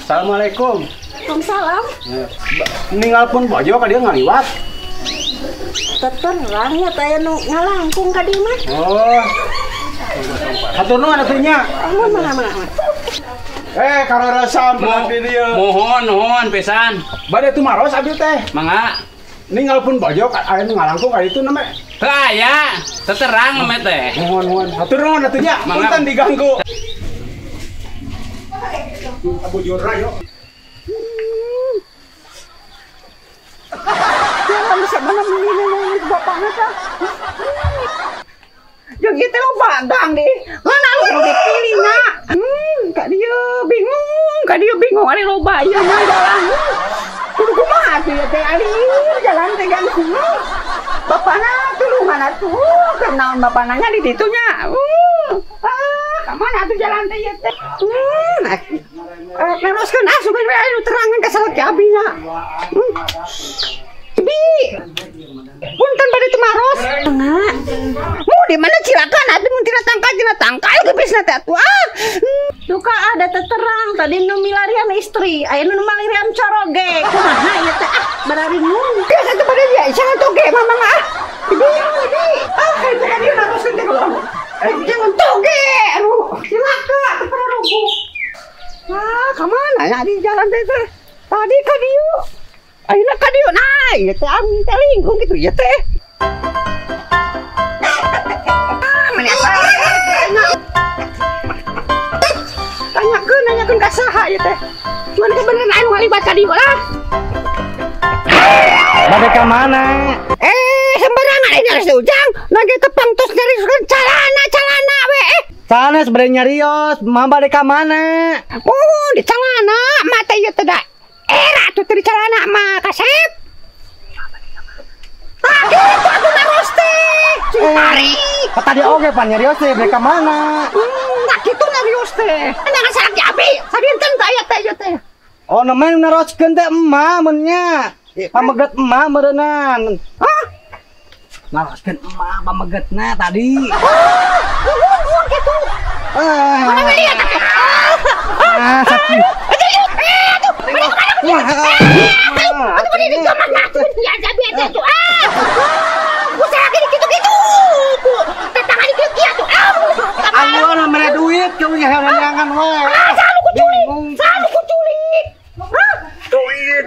Assalamualaikum. Waalaikumsalam. Ninggal pun bojo ka dia ngaliwat. Terang ya teh nu ngalangkung ka dieu mah. Oh. Hatur nuhun atunya. Mana. Kararasan belah di dieu. Mohon pisan. Bade tu maros abdi teh. Mangga. Ninggal pun bojo aya nu ngalangkung ka ditu na mah. Teu aya, terang mah teh. Mohon. Hatur nuhun atunya. Punten diganggu. Abu Jurra yuk. Jangan bisa mana menilai bapaknya kah? Yang itu lo bagang deh. Mana lu dipilih nak? Kak dia bingung. Ada lo bayar na jalan. Kudu kumaha tuh ya teh ari jalan teh ganggu. Bapakna tulungan atuh. Kenaon bapakna di ditunya. Kamana tuh jalan teh ya teh? Neroskeun asup we anu terangan ka salaki abinya. Bi. Punten bade teu maros. Enggak. Mau di mana cilakan atuh mun tina tangka ge bisna teh atuh. Duka ada terang tadi nu milarian istri, aya nu milarian coroge. Kumaha ieu teh? Barari mun. Biasa teh bade dia jangan toge mama mah. Bi. Itu kan dia neroskeun teh kalau. Jangan toge. Cilaka teh para rugu. Kemana ya di jalan teh? Tadi ka dieu. Ayeuna ka dieu nah, ieu teh angin teh lingkung gitu ya teh. Mana apa? Tanyakeun ka saha ieu teh. Mun teh beneran anu ngalibat ka dieu lah. Bade ka mana? Sembarangan ini harus ujang. Lagi tepang tos nyariuskeun calana we. Sana sebenarnya nyarios, mah bade ka mana? Di calana, mata ieu teh da. Era tuh di calana mah kasep. Gitu atuh naros teh. Cari. Tadi oge pan nyarios teh bade ka mana? Nah kitu nyarios teh. Jangan salaki abi. Sadinten teh aya teh ieu teh. Oh, nemen naroskeun teh emah mun nya. Pameget emah meureunnan. Hah? Naroskeun emah pamegetna tadi. Gitu. Mana lihat teh? Sakit. Ayo namanya duit, kau nyangan wae. Selalu kuculik. Duit.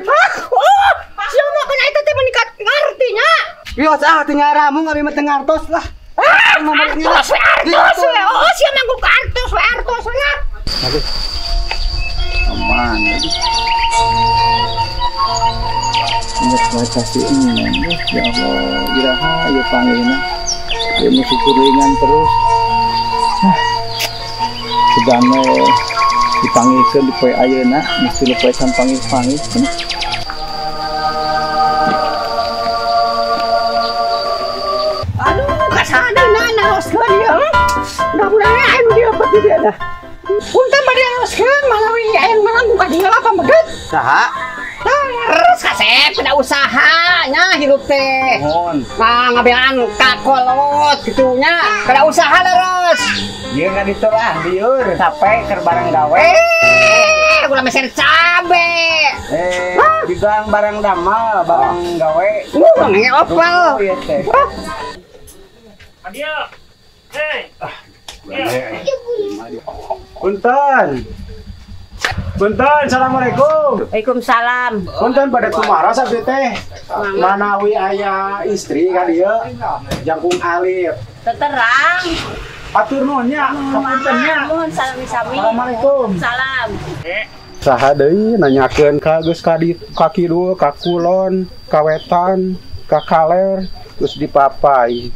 Siapa kena itu teh meningkat ngartinya? Bios tinggal ramu kami mah ngartos lah. Artos. Oh, siapa manggul artos lah. Aman. Ingat baca si ini, ya Allah, iraha ya panglina, ya musuh ringan terus. Sedangnya dipanggilkan di poe ayeuna, mesti lupa san panggil. Aduh, kasada nana oskeun ya. Mudah-mudahan anu dia apa dia dah. Punten bade oskeun malawi aya malang buka dia lah pameget. Saha? Terus kasep ada usahanya hirup teh. Mohon. Ngabelan kakolot gitunya. Kada usaha terus. Ieu kan itu lah dieur capek keur barang gawe. Ulah meser cabe. Digang barang damal, barang gawe. Nge opal. Ieu teh. Adio. Hei. Punten, assalamualaikum. Waalaikumsalam. Punten pada kumaha abdi teh. Manawi aya istri ka dieu jangkung alif. Terang. Atur nuhun nya, sapuntennya. Nuhun sami-sami. Assalamualaikum. Salam. Saha deui nanyakeun ka geus ka di kaki dulu ka kulon, ka wetan, ka kaler, terus di papai.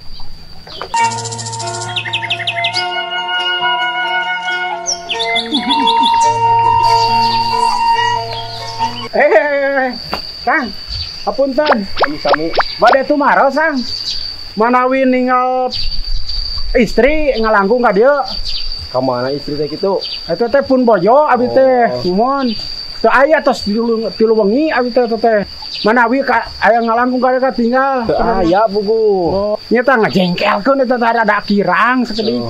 Kang, apunten. Sami-sami. Bade tumaro sang. Manawi ninggal istri ngalangkung ka dieu. Ka mana istri teh kitu? Eta teh pun bojo abi teh. Nuhun. Teu aya tos tilu wengi abi teh teh. Manawi ka aya ngalangkung ka dieu tinggal. Teu aya buku. Oh, nya teh ngajengkelkeun eta teh rada kirang sakedik.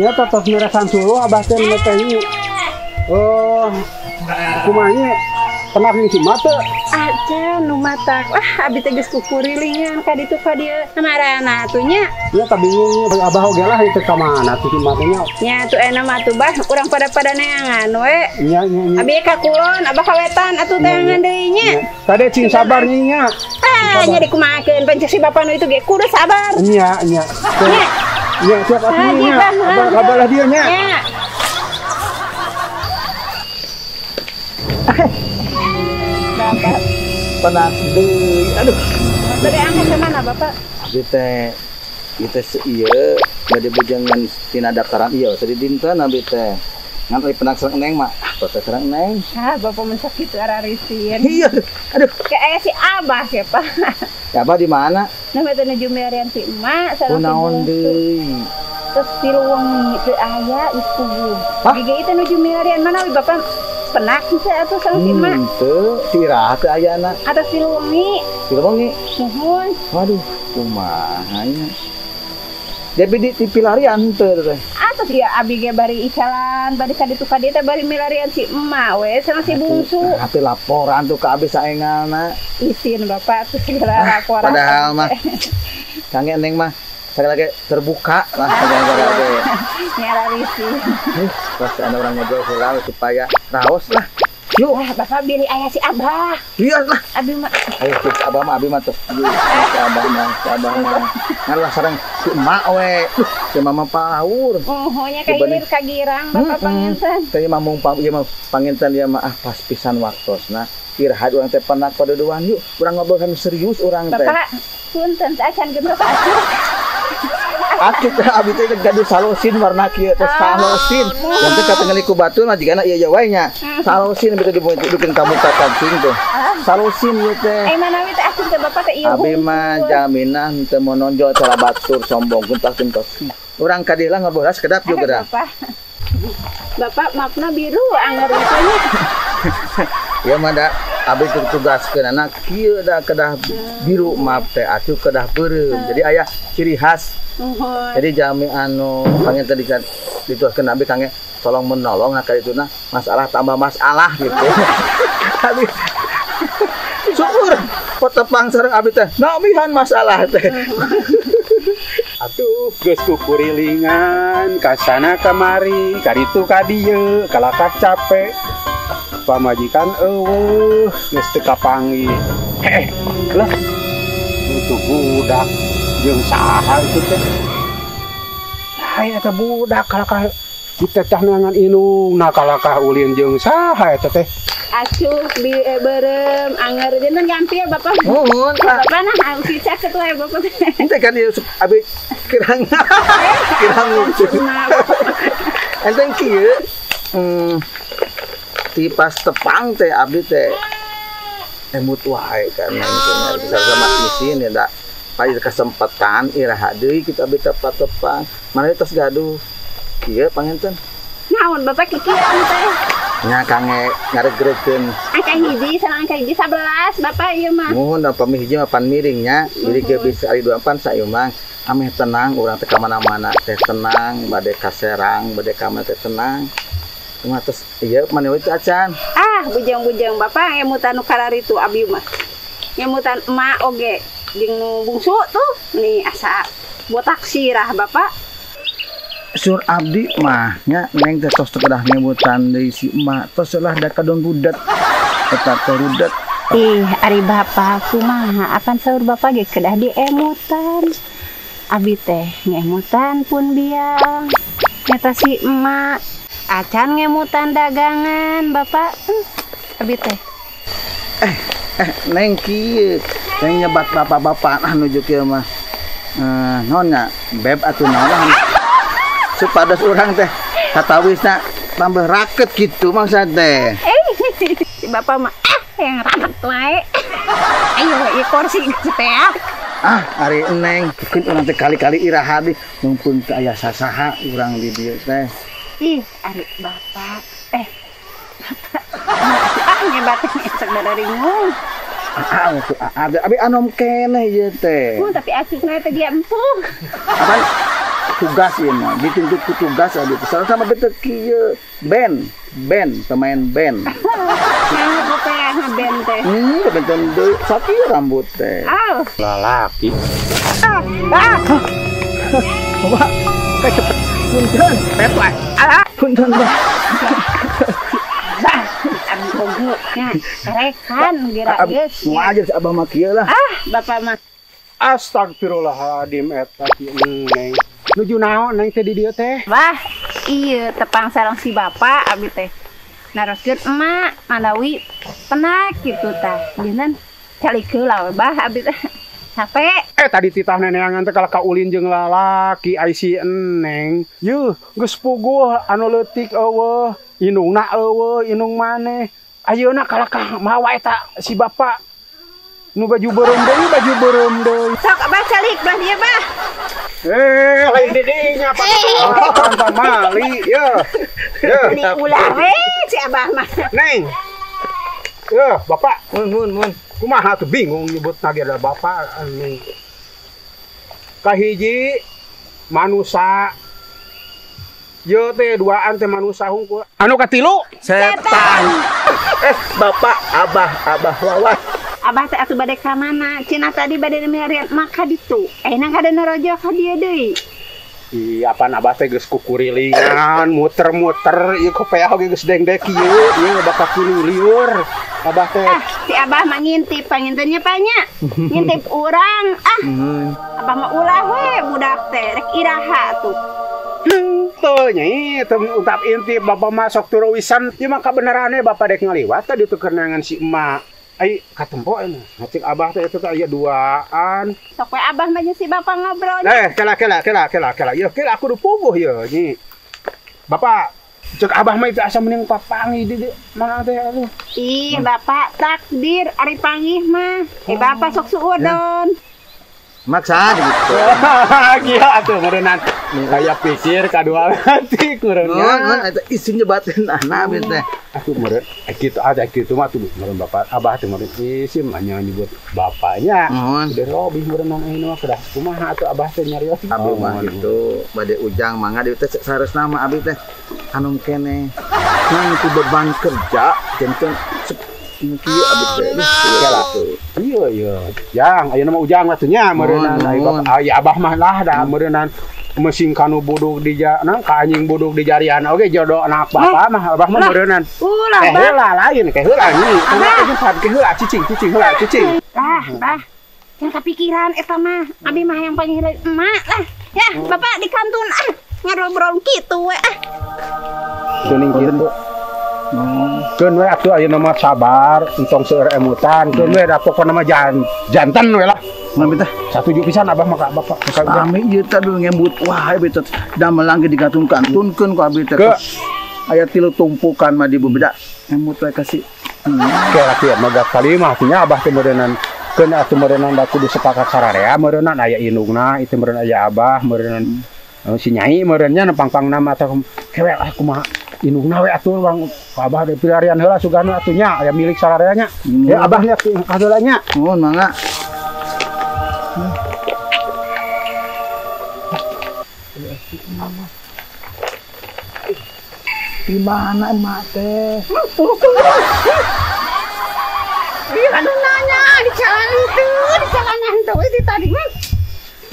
Ya tetap meresan dulu abah teh ngeteh. Oh, kumanya pernah nih si mata. Aja nu matak. Wah, abi teh geus kukurilingan ka ditu ka dieu. Samarana atunya. Ya kabingung abah oge lah itu ka mana tuh si matanya. Nya tuh enak mah tuh bah urang pada neangan we. Nya. Abi ka kulon, abah ka wetan atuh teangan deui nya. Tade cing sabar nya. Nya dikumakeun pancen si bapak nu itu ge kudu sabar. Nya. Nya siap atunya. Kabalah dia nya. Bapak, Penas deui. Aduh. tadi angkat ke mana bapak? Kita seieu bade bujangan tina daftaran ieu tadi dinten abi teh. Ngan euy penak sareng Neng mah. Teh sareng Neng. Bapak mensak kitu ararisin. Iya. Aduh. Kayak aya si Abah ya pak. Ya Abah di mana? Nama teh nuju merian si emak sareng Kunaon deui? terus di ruang teu aya geus kubu. Hah? Gege itu nuju merian mana we bapak? Penak sih atuh sareng si emak. Teu tirah teu ayana. Atas di ruangi. Diremongi. Nuhun. Waduh, kumaha nya. Jadi di pilarian teu teh. Atas dia abi ge bari icalan, bari ka ditu ka dieu teh bari milarian si emak we sareng si bungsu. Hati laporan tuh ke abi saengalna. Isin bapak tuh segala laporan. Padahal mah Kang Neng mah sekali lagi terbuka lah segala ge. Nyararisi. Pas ada orang ngobrol heula supaya raos lah. Yuk, Wah, bapak beli ayah si Abah. lihat lah. Abi mah Ayo si Abah mah tuh. Si Abah mah. Ngalah sareng si emak we. Si mama paur. nya kailir kagirang bapak panginten. Tadi mah panginten dia mah pas pisan waktosna. Iraha urang teh pernah paduduan yuk. Urang ngobrol kami serius urang teh. Bapak punten teh acan gendros atuh. Aku teh abi teh gaduh salosin warna kieu teh salosin. Yang teh katengali ku batur mah jigana ieu wae nya. Salosin bisa didudukeun ka muka kancing tuh. Salosin ieu teh. Mana we teh acan ke bapak teh ieu. Abi mah jaminan teu mononjol cara batur sombong kuntak-kuntak. Urang ka dieu lah ngobrol sekedap juga dah. Bapak maafna biru anggar nya. Ya mah da abi tugaskeun anak kieu da kedah biru maaf teh asup kedah beureum. Jadi aya ciri khas. Jadi jami anu pangen tadi dituaskeun abi kange tolong menolong nah kali ituna masalah tambah masalah gitu. Abi syukur potepang sareng abi teh namihan masalah teh. Atuh geus kukurilingan kasana kamari kaditu ka dieu kalakah capek. Pamajikan eueuh geus teu kapanggih. Lah itu budak jeung saha itu teh? Aya teh budak kalakah kita teh neangan inung nah kalakah ulin jeung saha eta teh? Asuh di beureum anggar jeneng gampil bapak. Nuhun Pak. Bapak nah cicak ketua ya bapak. Ente kan dia abi kirang lucu. Ente kieu ti pas tepang teh abdi teh emut wae kan bisa sama isin ya da pada kesempatan iraha deui kita abdi tepat-tepat mana tos gaduh kieu panginten naon bapak kikiran teh nya kange ngaregrekeun angka hiji sareng angka hiji 11 bapak ieu mah muhun da pami hiji mah pan miringnya jadi ge bisa ari 24 saeu mah ameh tenang urang teh ka mana-mana teh tenang bade ka Serang bade ka mana teh tenang cuma terus iya mana itu acan bujang-bujang bapak ngemutan nu kararitu abi mah ngemutan emak oge jeung nu bungsu tuh nih asa botak sirah bapak sur abdi mah nya neng teh tos kedah ngemutan deui si emak tos lah da kadon rudet eta teh rudet ari bapak kumaha akan saur bapak ge kedah diemutan abi teh ngemutan pun biang nyata si emak acan ngemutan dagangan bapak abi teh neng kieu neng nyebat bapak-bapak nuju kieu mah naon nya beb atuh naon supados urang teh katawisna tambah raket gitu maksud teh si bapak mah yang raket wae ayo ieu kursi teh ari neng pikeun urang teh kali-kali iraha di mumpun teu aya sasaha urang di dieu teh ih ari bapak nyebatnya saudara ringung abi anom keneh ieu teh tapi asupna teh dia empuk apaan tugas ya mah dituntut ku tugas abi teh sama bete kieu band pemain band Yang band teh. benten deui sakieu rambut teh Lalaki. coba cepet punten Petlah. punten Bah. Kerekan gira geus. Mau aja si abah mah kieu lah Bapak mah Astagfirullahaladzim eta kieu Neng. Nuju naon Neng teh di dieu teh? Wah, iya tepang sareng si bapak abi teh. Naroskeun emak manawi penak kitu tah. Dieun calikeun lah bah abi teh. Capek. Tadi titah neneangan teh kalaka ulin jeung lalaki ai si Neng. Yeuh, geus puguh anu leutik eueuh, indungna eueuh, indung maneh. Ayeuna kalaka mawa eta si bapak. Nu baju beureum deui. Sok abah calik bah dia bah. Lain di dinya Pak Mali, ya. Ini ulah we si abah mah. Neng. Ya, Bapak, mun kumaha tuh bingung nyebut lagi ada Bapak Neng. Kahiji manusia. Yo teh duaan teh manusia hungkul. Anu katilu setan bapak abah lawas Abah teh atuh bade ka mana? Cenah tadi bade milarian maka ditu. Enak ada naraja ka dia deui. Iya, apa abah teh geus kukurilingan, muter-muter, ieu kopea oge geus dengdek ieu, ieu bakal kieu liur. Abah teh. Si abah mah ngintip, pangintennya banyak. Ngintip urang. Abah mah ulah we budak teh rek iraha tuh. Tuh nyai, ungkap intip bapak masuk turowisan, ieu mah kabenerane bapak dek ngaliwat tadi teu kenangan si emak. Ai katempo ini, ngacik abah teh itu aya duaan. Sok we abah mah si bapak ngobrol. Kela. Ieu kela aku puguh ieu nyi. Bapak, cek abah mah itu asa mending papangi di mana teh atuh. Ih, bapak takdir ari panggih mah. Bapak sok suudon. maksa gitu Gila atuh meureunnan. Aya pikir kadua hati meureunnya. eta isinya batin anak teh Aku meureun kitu ada kitu mah tuh meureun bapak abah teh meureun isim hanya nyebut bapaknya. Udah robih meureunnan ayeuna mah kedah kumaha atuh abah teh nyarios. abi mah gitu bade ujang mangga dieu teh saresna mah abi teh anu keneh nang ku beban kerja janten kieu abi teh Iya. Jang, ayeuna mah ujang atunya meureunnan aya abah mah lah da meureunnan mesin kanu bodog di nang ka anjing bodog di jarian oge jodoh anak bapak mah abah mah meureunnan. Ulah heula lain heula nih. Heula cicing. Bah. Yang kepikiran eta mah abi mah yang panggil emak lah. Ya, bapak di kantun ngobrol kitu we Kuning kitu. Keun we atuh ayeuna mah sabar, entong seueur emutan, keun we da pokona mah janten we lah. Mami teh Satuju pisan abah mah ka bapak. kami ieu teh ngembut wah abi teh damel langge digatun-kantunkeun ku abi teh. Aya 3 tumpukan mah di bebeda embut we kasih. Kela kieu maga kalimah nya abah teh meureunnan keun atuh meureunnan da kudu sepakat sararea meureunnan aya indungna, itu meureun aya abah, meureunnan si nyai meureunnya nepang-pang nama teh kewe ah kumaha indungna we atuh bang abah de pilarian heula sugana atunya aya milik sarareanya. Ya abah nya kaheulanya. Nuhun mangga. Di mana emak teh? Dia anu nanya di jalanan tuh di tadi mah.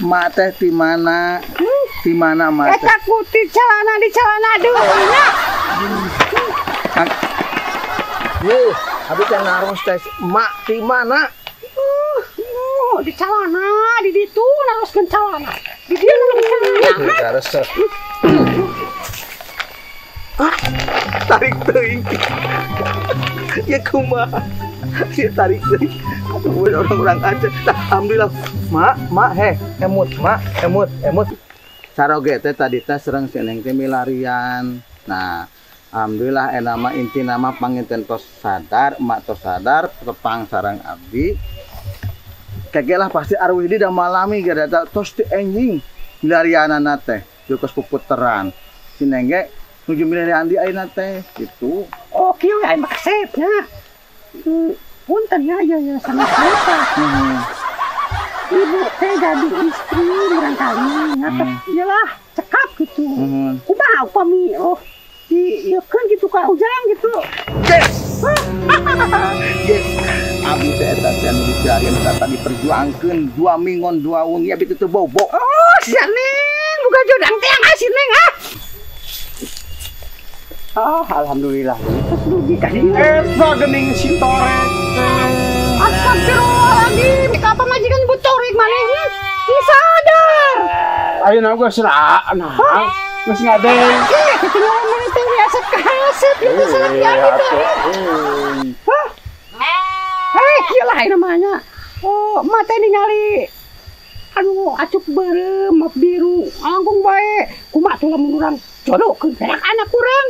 Emak teh di mana? Di mana emak teh? Eta kuti di celana deuna. Yuh, abi teh naros teh emak di mana? Di celana, di ditu naroskeun celana. Di dieu naroskeun celana. Harus tarik teuing. Ya kumaha? Si tarik teuing. Aduh, orang-orang aja. Alhamdulillah. Mak, emut. Saroge teh tadi teh sereng si Neng teh milarian. Nah, alhamdulillah nama inti nama panginten tos sadar, emak tos sadar, tepang sarang abdi. Kagelah pasti arwah di da malami gara tos teh enjing milarianana teh. Jukos puputeran. Si Neng ge nuju milarian di ayeuna teh gitu. Oh, kieu aya makasepnya. Punten ya sama kita. ibu teh jadi istri barangkali ngatek iyalah cekap gitu. Kumaha upami ieu kan gitu ka ujang gitu. Yes. Abi teh eta teh anu dicarian kata diperjuangkeun 2 mingon 2 wengi abi teh bobo. Oh, sia Neng, buka jodang teh yang asin Neng ah. Alhamdulillah. Terus dugi ka dieu. Eta geuning sintorek. Astagfirullahaladzim, apa majikan ibu torik manehnya? Disadar. Ayeuna geus ra nah. Geus ngadeng. Ketinggalan mana teh biasa kaset gitu sangat biasa. Kieu lah namanya. Oh, mata ningali anu acup beureum map biru. Anggung bae. Kumaha tuh lamun urang jodohkeun anak urang.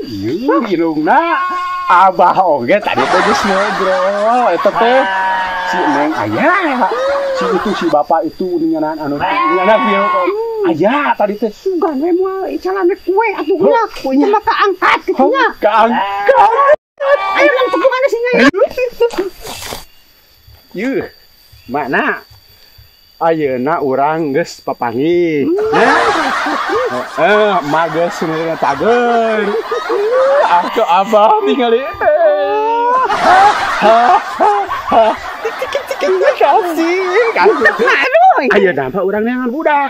Irungna Abah oge tadi teh geus ngobrol eta teh si Neng aya. Si bapak itu nyanan anu nyanan ieu aya tadi teh sugan we moal icalan kue atuh nya kuenya mah kaangkat kitu nya. Kaangkat. Ayo lang tepung anu sih nya. Yuh, mana? Ayeuna urang geus papanggih. Mah geus ngetageun. Aku Abah ningali. Kasih. Ayeuna mah urang neangan budak.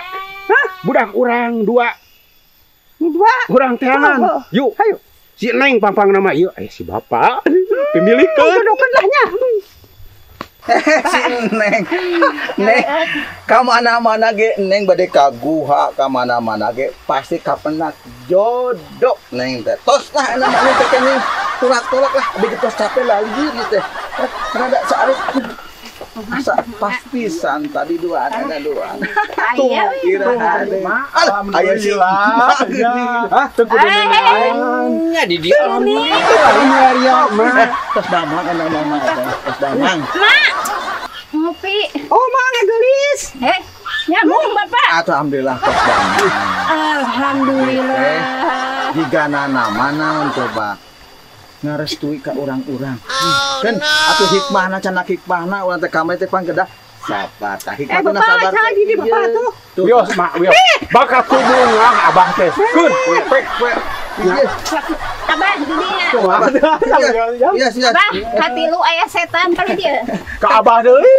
Budak urang 2. Urang teangan. Yuk, ayo. Si Neng pampang nama ieu si bapak. Pemilikeun. Jodohkeun lah nya. Si Neng. Neng, ka mana-mana ge Neng bade ka guha, ka mana-mana ge pasti kapenak jodoh Neng teh. Tos lah namanya teh Neng. Tolak-tolak lah, abi tos capek lagi gitu teh. Rada saarek. Masa pas pisan tadi 2 ada 2. Tuh kira ada. Alhamdulillah. Hah, teu kudu nengan. Ya di dia Alhamdulillah mah. Tos damang ana mama tos damang. Mak, ngopi. Oh, mak ngagelis. Nyambung Bapak. Alhamdulillah tos damang. Alhamdulillah. Jigana naon coba ngarestui ka urang-urang. Kan atuh hikmahna canak hikmahna urang teh kamari teh pangkedah sabar tah hikmahna sabar. Bapak di Bapak tuh. Wios mak wios. Bakal kubungang Abah teh. Kun, pek. Abah di dia. Iya sih. Abah, hati lu aya setan kali dia. Ka Abah deui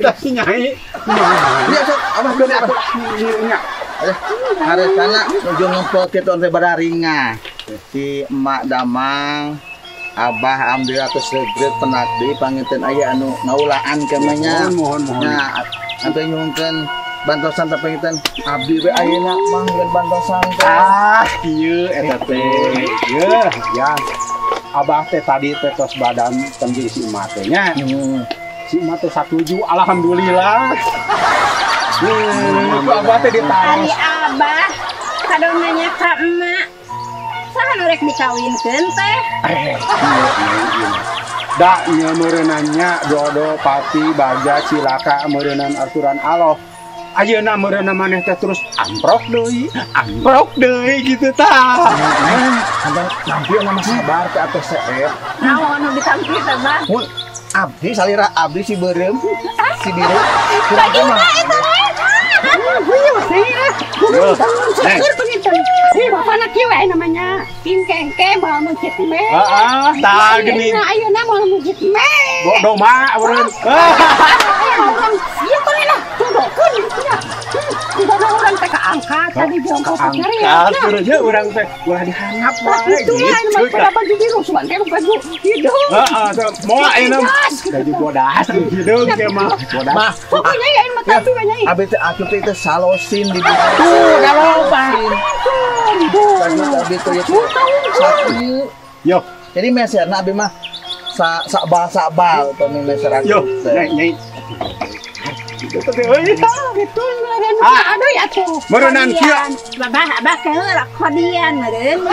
teh si Nyai. Iya sok Abah beun atuh. Nya. Hareusana nuju ngempot kitu teh bararinga. Si emak damang Abah alhamdulillah tos segret penak deui panginten aya anu ngaulaan kemenya. Mohon. Nah, atuh nyuhunkeun bantosan teh panginten abdi we ayeuna mah ngeureun bantosan teh. Kieu eta teh. Yeuh, ya. Abah teh tadi teh tos badan tembing si emak teh nya. Si emak teh satuju alhamdulillah. Abah teh Ari ditaros. Abah kadonanya ka emak. Saha nu rek dikawinkeun teh? Da nya meureunannya dodo pati baga cilaka meureunnan aturan Allah. Ayeuna meureunna maneh teh terus amprok deui gitu tah. Sampai nampil nama sabar teh atuh seet. Naon nu ditampil teh, Bang? Mun abdi salira abdi si beureum si biru. Bagina eta we. Ini bapak nak kieu namanya. Pingkengke mau mujit me. Tah geuning. Ayeuna mau mujit me. Bodoh mah urang. Orang ieu kana jodohkeun gitu ya. Tidak ada orang teh kaangkat tadi jongkok cari. Angkat aja urang teh ulah dihanap wae gitu. Pada baju biru suan teh baju hidung. Moal ayeuna baju bodas hidung ge mah bodas. Mah pokoknya ya mah tapi banyak. Abi teh atuh teh salosin di ditu. Kalau Pak. Abi teh satu. Yo, jadi meserna abi mah sakbal pemi meser aku. Yo, Nyai. Aduh ya tuh. Meureunnan kieu. Abah keulak kodian meureun.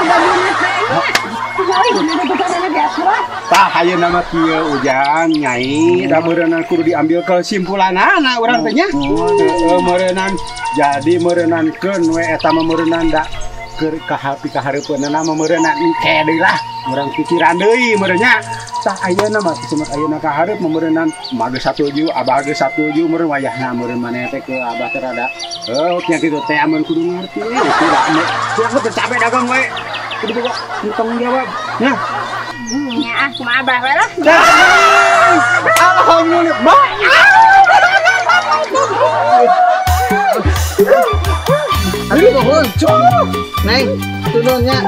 Tah ayeuna mah kieu Ujang Nyai, da meureunnan kudu diambil kesimpulanana urang teh nya. Meureunnan jadi meureunankeun we eta mah meureunnan da keur kahareupeunana mah meureunnan engke deui lah. Urang pikiran deui meureunnya. tah ayeuna mah cuma ayeuna ka hareup meureunan mage satuju abah ge satuju meureun wayahna meureun maneh teh ke abah teh rada nya kitu teh amun kudu ngarti tidak ame aku teh capek dagang we kudu boga tanggung jawab nya nya ah kumaha abah we lah alhamdulillah Aduh nuhun. Neng, tununnya.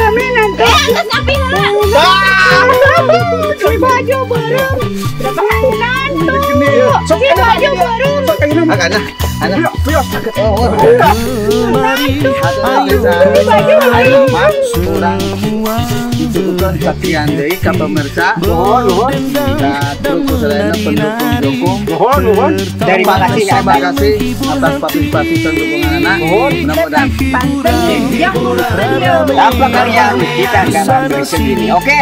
kami nanti angkat sapi heula beli baju bareng berapa hari nanti beli baju bareng Agak anak. Oh. ayo Kurang dicukupkan sakian deui ka pemirsa. nuhun Nah, terus selain pendukung nuhun terima kasih atas partisipasi dan dukungan anak. Mudah-mudahan apa kalian kita akan bersendiri oke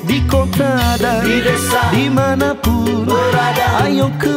Di kota dan di desa dimanapun berada, ayo ke